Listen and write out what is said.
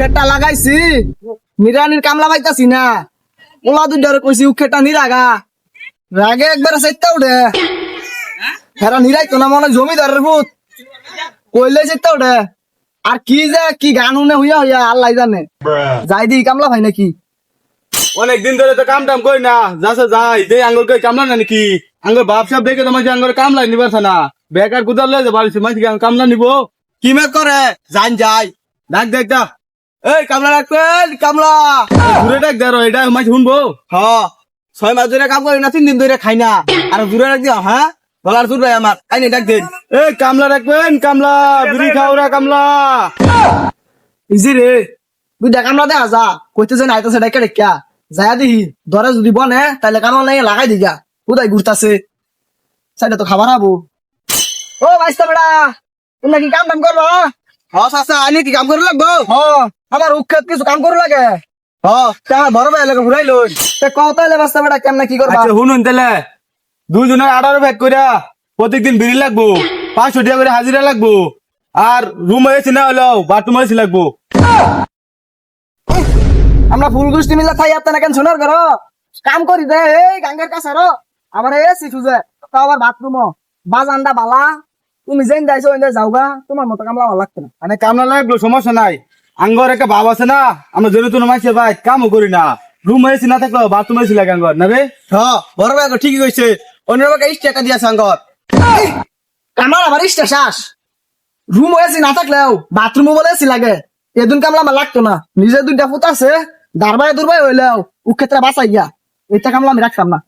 উখেরটা লাগাইছি নিরানির কামলা পাইতাছি না ওলা দুইটারে কইছি উখেরটা নিরাগা রাগে একবার চাইতা উঠে হেরা নিরাইতো না মনে জমিদারের ভূত কইলে চাইতা উঠে আর কি যে কি গান উনে হইয়া হইয়া আল্লাহ জানে যাই দি কামলা ভাই নাকি অনেকদিন ধরে তো কাম টাম করি না যাচ্ছে যাই দে আঙ্গুর কই কামলা না নাকি আঙ্গুর বাপ সাহেব দেখে তোমার আঙ্গুর কামলা নিবাছে না বেকার কুদাল লয়ে বাড়িছে মাঝে কামলা নিব কি মে করে জান যাই ডাক দেখ দা এই কামলা রাখবেন কামলা ঘুরে ডাক দে এটা মাঝে শুনবো হ 6 মাস ধরে কাম করি না 3 দিন ধরে খাই না আর দূরে রাখ দিও হ্যাঁ গলার সুর ভাই আমার আইনি ডাক দেন এই কামলা রাখবেন কামলা বিড়ি খাওরা কামলা ইজি রে দুইটা কামলা দেখা যা কইতেছে না আইতাছে ডাকে রেখা যায়া দিহি ধরে যদি বনে তাহলে কামলা নাই লাগাই দিগা কোথায় ঘুরতাছে সাইডে তো খাবার হবো ও ভাইস্তা বেড়া তুমি নাকি কাম টাম করবো হ চাচা আনি কি কাম করে লাগবো হ আমার উক্ষেত কিছু কাম করু লাগে হ তা আমার বড় ভাই লাগে ঘুরাই লই তে কত এলে ভাইস্তা বেড়া কেমনে কি করবা আচ্ছা শুনুন তাহলে দুজনের 18 ভাগ কইরা প্রত্যেকদিন বিড়ি লাগবো 500 টাকা করে হাজিরা লাগবো আর রুম এসি না হলো বাথরুম এসি লাগবো আমরা ফুল গোষ্ঠী মিলে থাই আপনি না কেন শোনার করো কাম করি দে এই গাঙ্গের কাছে রো আমার এ সিটুজে তো আবার বাথরুম বাজানদা বালা তুমি যেন যাইছো ওই যাওগা তোমার মতো কামলা ভালো লাগতো না মানে কামলা লাগলো সমস্যা নাই আঙ্গর একটা ভাব আছে না আমরা যেহেতু মাইছে ভাই কামও করি না রুম এসি না থাকলো বাথরুম এসি লাগে আঙ্গর না রে হ্যাঁ বড় ভাই ঠিকই কইছে অন্য বাবা ইস টাকা দিয়া সাঙ্গর কামাল আমার ইষ্ট শ্বাস রুম হয়েছি না থাকলেও বাথরুমও বলে এসি লাগে এদিন কামলা আমার লাগতো না নিজে দুইটা ফুট আছে দারবায় দুর্বাই হইলেও উক্ষেত্রে বাঁচাই গিয়া এটা কামলা আমি রাখতাম না